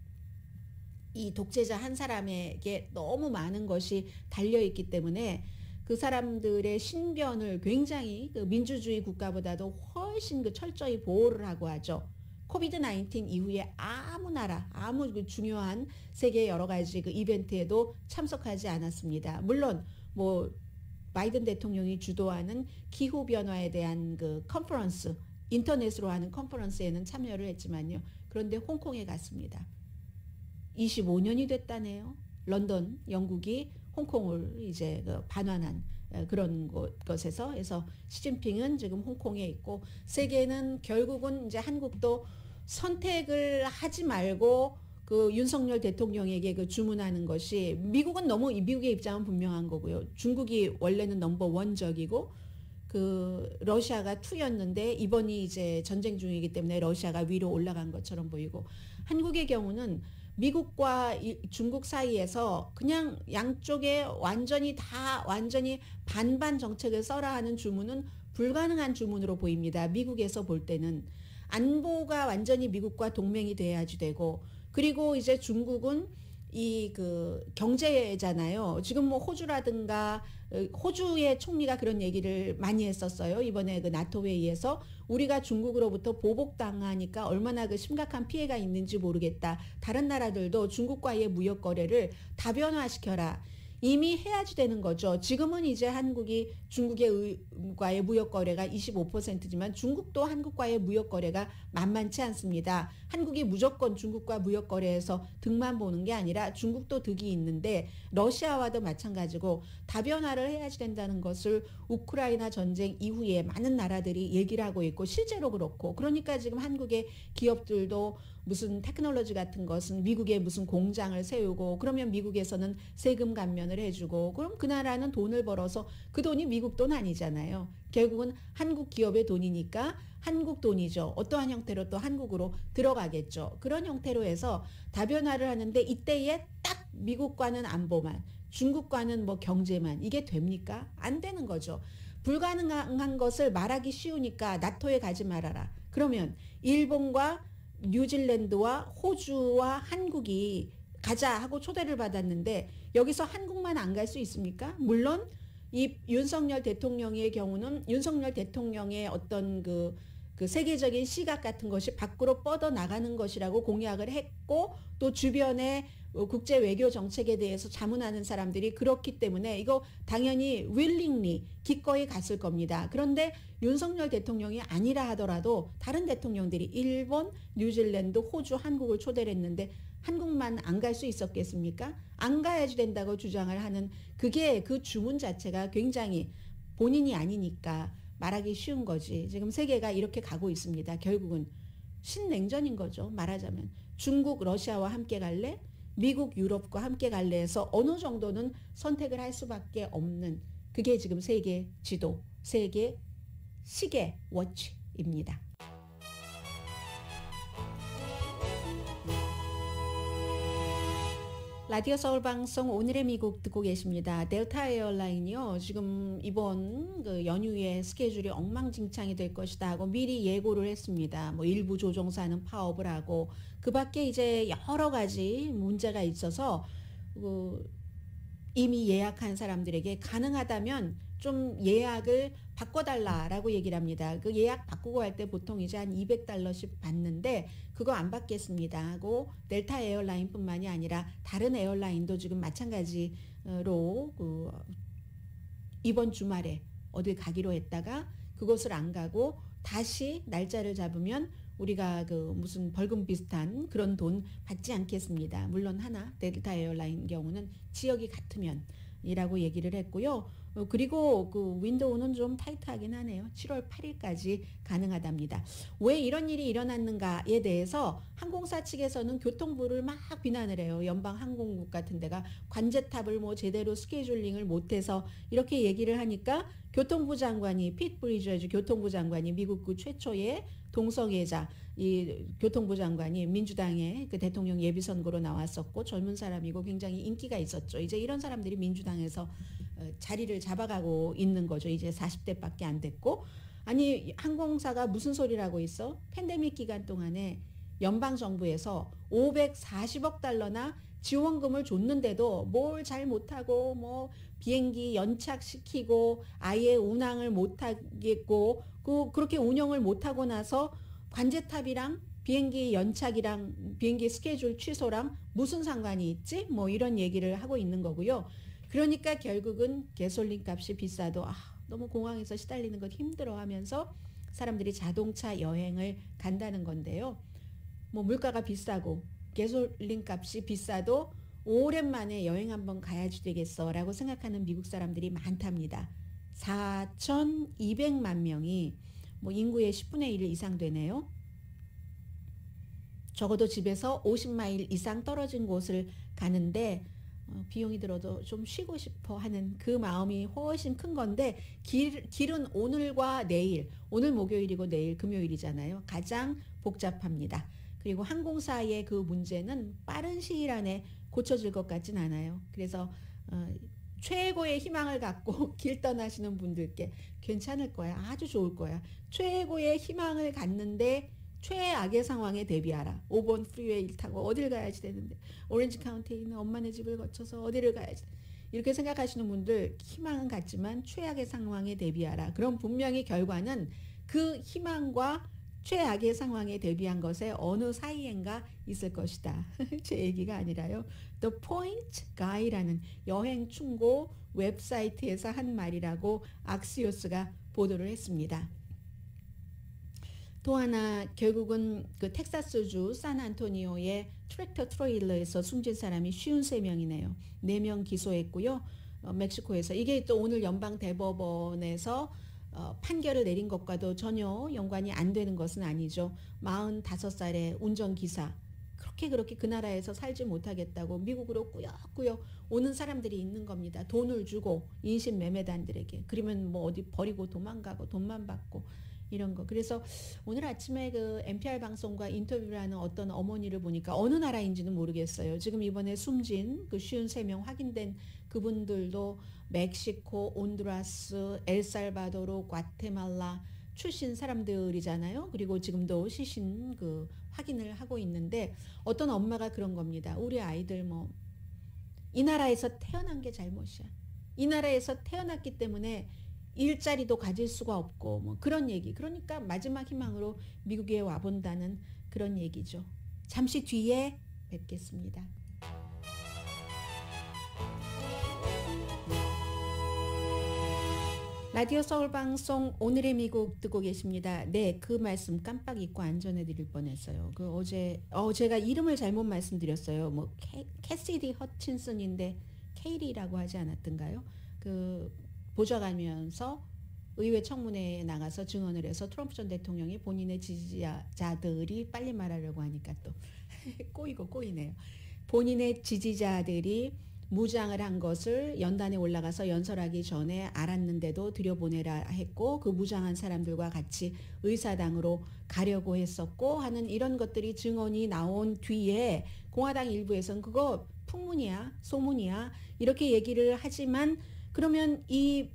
이 독재자 한 사람에게 너무 많은 것이 달려있기 때문에 그 사람들의 신변을 굉장히 그 민주주의 국가보다도 훨씬 그 철저히 보호를 하고 하죠. 코비드 19 이후에 아무 나라, 아무 그 중요한 세계 여러 가지 그 이벤트에도 참석하지 않았습니다. 물론 뭐 바이든 대통령이 주도하는 기후 변화에 대한 그 컨퍼런스, 인터넷으로 하는 컨퍼런스에는 참여를 했지만요. 그런데 홍콩에 갔습니다. 25년이 됐다네요. 런던, 영국이 홍콩을 이제 그 반환한 그런 것에서 해서 시진핑은 지금 홍콩에 있고 세계는 결국은 이제 한국도 선택을 하지 말고 그 윤석열 대통령에게 그 주문하는 것이 미국은 너무 미국의 입장은 분명한 거고요. 중국이 원래는 넘버 원적이고 그 러시아가 투였는데 이번이 이제 전쟁 중이기 때문에 러시아가 위로 올라간 것처럼 보이고 한국의 경우는 미국과 중국 사이에서 그냥 양쪽에 완전히 반반 정책을 써라 하는 주문은 불가능한 주문으로 보입니다. 미국에서 볼 때는 안보가 완전히 미국과 동맹이 돼야지 되고, 그리고 이제 중국은 이 그 경제잖아요. 지금 뭐 호주라든가 호주의 총리가 그런 얘기를 많이 했었어요. 이번에 그 나토 회의에서 우리가 중국으로부터 보복당하니까 얼마나 그 심각한 피해가 있는지 모르겠다. 다른 나라들도 중국과의 무역 거래를 다변화시켜라. 이미 해야지 되는 거죠. 지금은 이제 한국이 중국과의 무역 거래가 25%지만 중국도 한국과의 무역 거래가 만만치 않습니다. 한국이 무조건 중국과 무역 거래에서 득만 보는 게 아니라 중국도 득이 있는데 러시아와도 마찬가지고 다변화를 해야지 된다는 것을 우크라이나 전쟁 이후에 많은 나라들이 얘기를 하고 있고 실제로 그렇고, 그러니까 지금 한국의 기업들도 무슨 테크놀로지 같은 것은 미국에 무슨 공장을 세우고, 그러면 미국에서는 세금 감면을 해주고, 그럼 그 나라는 돈을 벌어서 그 돈이 미국 돈 아니잖아요. 결국은 한국 기업의 돈이니까 한국 돈이죠. 어떠한 형태로 또 한국으로 들어가겠죠. 그런 형태로 해서 다변화를 하는데 이때에 딱 미국과는 안보만, 중국과는 뭐 경제만, 이게 됩니까? 안 되는 거죠. 불가능한 것을 말하기 쉬우니까 나토에 가지 말아라. 그러면 일본과 뉴질랜드와 호주와 한국이 가자 하고 초대를 받았는데 여기서 한국만 안 갈 수 있습니까? 물론 이 윤석열 대통령의 경우는 윤석열 대통령의 어떤 그 세계적인 시각 같은 것이 밖으로 뻗어 나가는 것이라고 공약을 했고, 또 주변에 국제 외교 정책에 대해서 자문하는 사람들이 그렇기 때문에 이거 당연히 willingly 기꺼이 갔을 겁니다. 그런데 윤석열 대통령이 아니라 하더라도 다른 대통령들이 일본, 뉴질랜드, 호주, 한국을 초대를 했는데 한국만 안 갈 수 있었겠습니까? 안 가야지 된다고 주장을 하는 그게 그 주문 자체가 굉장히 본인이 아니니까 말하기 쉬운 거지. 지금 세계가 이렇게 가고 있습니다. 결국은 신냉전인 거죠. 말하자면 중국, 러시아와 함께 갈래? 미국, 유럽과 함께 갈래 해서 어느 정도는 선택을 할 수밖에 없는, 그게 지금 세계 지도, 세계 시계 워치입니다. 라디오 서울 방송 오늘의 미국 듣고 계십니다. 델타 에어라인이요. 지금 이번 그 연휴에 스케줄이 엉망진창이 될 것이다 하고 미리 예고를 했습니다. 뭐 일부 조종사는 파업을 하고, 그 밖에 이제 여러 가지 문제가 있어서 이미 예약한 사람들에게 가능하다면 좀 예약을 바꿔달라라고 얘기를 합니다. 그 예약 바꾸고 할 때 보통 이제 한 $200씩 받는데 그거 안 받겠습니다 하고, 델타 에어라인뿐만이 아니라 다른 에어라인도 지금 마찬가지로 이번 주말에 어딜 가기로 했다가 그것을 안 가고 다시 날짜를 잡으면 우리가 무슨 벌금 비슷한 그런 돈 받지 않겠습니다. 물론 하나, 델타 에어라인 경우는 지역이 같으면 이라고 얘기를 했고요. 그리고 그 윈도우는 좀 타이트하긴 하네요. 7월 8일까지 가능하답니다. 왜 이런 일이 일어났는가에 대해서 항공사 측에서는 교통부를 막 비난을 해요. 연방항공국 같은 데가 관제탑을 뭐 제대로 스케줄링을 못해서 이렇게 얘기를 하니까 교통부 장관이 핏 브리저즈 교통부 장관이 미국 그 최초의 동성애자 이 교통부 장관이 민주당의 그 대통령 예비 선거로 나왔었고 젊은 사람이고 굉장히 인기가 있었죠. 이제 이런 사람들이 민주당에서 자리를 잡아가고 있는 거죠. 이제 40대밖에 안 됐고, 아니 항공사가 무슨 소리를 하고 있어? 팬데믹 기간 동안에 연방 정부에서 540억 달러나 지원금을 줬는데도 뭘 잘 못하고 뭐 비행기 연착시키고 아예 운항을 못하겠고 그렇게 운영을 못하고 나서 관제탑이랑 비행기 연착이랑 비행기 스케줄 취소랑 무슨 상관이 있지? 뭐 이런 얘기를 하고 있는 거고요. 그러니까 결국은 가솔린 값이 비싸도 너무 공항에서 시달리는 것 힘들어 하면서 사람들이 자동차 여행을 간다는 건데요. 뭐 물가가 비싸고 가솔린 값이 비싸도 오랜만에 여행 한번 가야지 되겠어 라고 생각하는 미국 사람들이 많답니다. 4,200만 명이 뭐 인구의 10분의 1 이상 되네요. 적어도 집에서 50마일 이상 떨어진 곳을 가는데 비용이 들어도 좀 쉬고 싶어 하는 그 마음이 훨씬 큰 건데 길은 오늘과 내일, 오늘 목요일이고 내일 금요일이잖아요. 가장 복잡합니다. 그리고 항공사의 그 문제는 빠른 시일 안에 고쳐질 것 같진 않아요. 그래서 최고의 희망을 갖고 길 떠나시는 분들께 괜찮을 거야. 아주 좋을 거야. 최고의 희망을 갖는데 최악의 상황에 대비하라. 5번 프리웨이를 타고 어딜 가야지 되는데 오렌지 카운티에 있는 엄마네 집을 거쳐서 어디를 가야지. 이렇게 생각하시는 분들 희망은 같지만 최악의 상황에 대비하라. 그럼 분명히 결과는 그 희망과 최악의 상황에 대비한 것에 어느 사이엔가 있을 것이다. 제 얘기가 아니라요. The Point Guy라는 여행 충고 웹사이트에서 한 말이라고 악시오스가 보도를 했습니다. 또 하나 결국은 그 텍사스주 샌안토니오의 트랙터 트레일러에서 숨진 사람이 53명이네요. 4명 기소했고요. 멕시코에서 이게 또 오늘 연방 대법원에서 판결을 내린 것과도 전혀 연관이 안 되는 것은 아니죠. 45살의 운전기사 그렇게 그 나라에서 살지 못하겠다고 미국으로 꾸역꾸역 오는 사람들이 있는 겁니다. 돈을 주고 인신매매단들에게. 그러면 뭐 어디 버리고 도망가고 돈만 받고 이런 거. 그래서 오늘 아침에 그 NPR 방송과 인터뷰를 하는 어떤 어머니를 보니까 어느 나라인지는 모르겠어요. 지금 이번에 숨진 그 53명 확인된 그분들도 멕시코, 온두라스, 엘살바도르, 과테말라 출신 사람들이잖아요. 그리고 지금도 시신 그 확인을 하고 있는데 어떤 엄마가 그런 겁니다. 우리 아이들 뭐 이 나라에서 태어난 게 잘못이야. 이 나라에서 태어났기 때문에 일자리도 가질 수가 없고 뭐 그런 얘기. 그러니까 마지막 희망으로 미국에 와본다는 그런 얘기죠. 잠시 뒤에 뵙겠습니다. 라디오 서울방송 오늘의 미국 듣고 계십니다. 네, 그 말씀 깜빡 잊고 안 전해드릴 뻔했어요. 그 어제 제가 이름을 잘못 말씀드렸어요. 뭐 캐시디 허친슨인데 케이리라고 하지 않았던가요? 그 보좌관이면서 의회 청문회에 나가서 증언을 해서 트럼프 전 대통령이 본인의 지지자들이 빨리 말하려고 하니까 또 꼬이네요. 본인의 지지자들이 무장을 한 것을 연단에 올라가서 연설하기 전에 알았는데도 들여보내라 했고 그 무장한 사람들과 같이 의사당으로 가려고 했었고 하는 이런 것들이 증언이 나온 뒤에 공화당 일부에서는 그거 풍문이야, 소문이야 이렇게 얘기를 하지만 그러면 이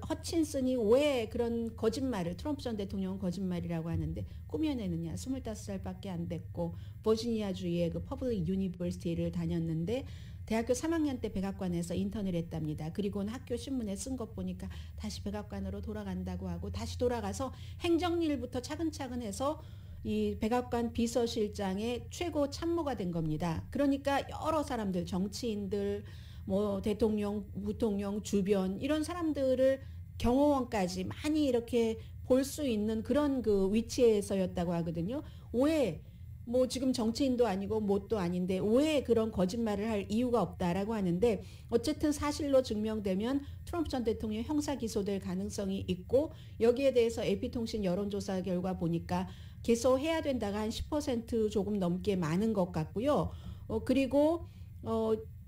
허친슨이 왜 그런 거짓말을 트럼프 전 대통령은 거짓말이라고 하는데 꾸며내느냐. 25살밖에 안 됐고 버지니아주의 그 퍼블릭 유니버시티를 다녔는데 대학교 3학년 때 백악관에서 인턴을 했답니다. 그리고는 학교 신문에 쓴 것 보니까 다시 백악관으로 돌아간다고 하고 다시 돌아가서 행정일부터 차근차근 해서 이 백악관 비서실장의 최고 참모가 된 겁니다. 그러니까 여러 사람들 정치인들 뭐 대통령, 부통령, 주변 이런 사람들을 경호원까지 많이 이렇게 볼 수 있는 그런 그 위치에서였다고 하거든요. 왜 뭐 지금 정치인도 아니고 뭣도 아닌데 왜 그런 거짓말을 할 이유가 없다라고 하는데 어쨌든 사실로 증명되면 트럼프 전 대통령 형사 기소될 가능성이 있고 여기에 대해서 AP통신 여론조사 결과 보니까 기소해야 된다가 한 10% 조금 넘게 많은 것 같고요. 그리고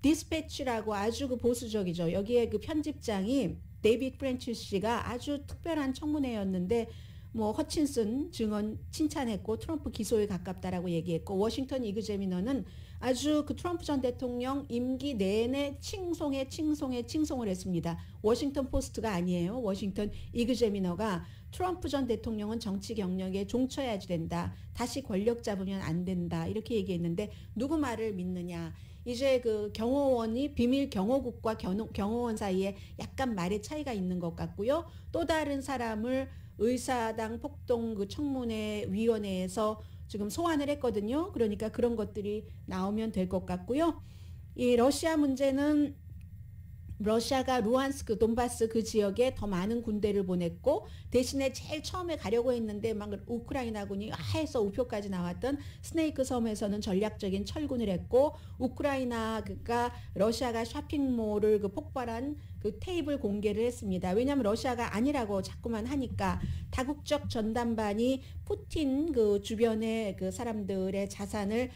디스패치라고 아주 그 보수적이죠. 여기에 그 편집장이 데이빗 프렌치 씨가 아주 특별한 청문회였는데 뭐 허친슨 증언 칭찬했고 트럼프 기소에 가깝다라고 얘기했고 워싱턴 이그제미너는 아주 그 트럼프 전 대통령 임기 내내 칭송을 했습니다. 워싱턴 포스트가 아니에요. 워싱턴 이그제미너가 트럼프 전 대통령은 정치 경력에 종쳐야지 된다. 다시 권력 잡으면 안 된다. 이렇게 얘기했는데 누구 말을 믿느냐. 이제 그 경호원이 비밀 경호국과 경호원 사이에 약간 말의 차이가 있는 것 같고요. 또 다른 사람을 의사당 폭동 그 청문회 위원회에서 지금 소환을 했거든요. 그러니까 그런 것들이 나오면 될 것 같고요. 이 러시아 문제는 러시아가 루안스크, 돈바스 그 지역에 더 많은 군대를 보냈고 대신에 제일 처음에 가려고 했는데 막 우크라이나군이 하에서 우표까지 나왔던 스네이크 섬에서는 전략적인 철군을 했고 우크라이나가 러시아가 쇼핑몰을 그 폭발한 그 테이블 공개를 했습니다. 왜냐하면 러시아가 아니라고 자꾸만 하니까 다국적 전담반이 푸틴 그 주변의 그 사람들의 자산을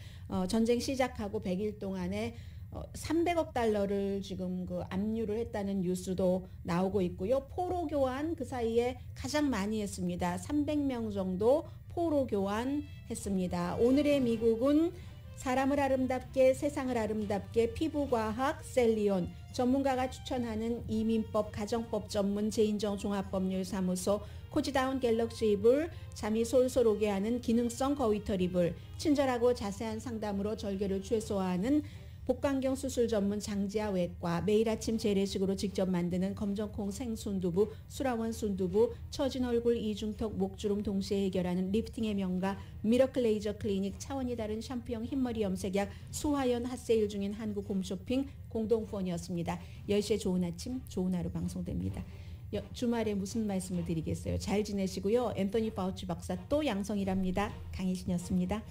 전쟁 시작하고 100일 동안에 300억 달러를 지금 그 압류를 했다는 뉴스도 나오고 있고요. 포로 교환 그 사이에 가장 많이 했습니다. 300명 정도 포로 교환했습니다. 오늘의 미국은 사람을 아름답게 세상을 아름답게 피부과학 셀리온 전문가가 추천하는 이민법 가정법 전문 제인정 종합법률사무소 코지다운 갤럭시 이불 잠이 솔솔 오게 하는 기능성 거위털 이불 친절하고 자세한 상담으로 절개를 최소화하는 복강경 수술 전문 장지아 외과 매일 아침 재래식으로 직접 만드는 검정콩 생순두부 수라원 순두부 처진 얼굴 이중턱 목주름 동시에 해결하는 리프팅의 명가 미러클 레이저 클리닉 차원이 다른 샴푸형 흰머리 염색약 수화연 핫세일 중인 한국 홈쇼핑 공동폰이었습니다. 10시에 좋은 아침 좋은 하루 방송됩니다. 주말에 무슨 말씀을 드리겠어요. 잘 지내시고요. 앤토니 파우치 박사 또 양성이랍니다. 강희신이었습니다.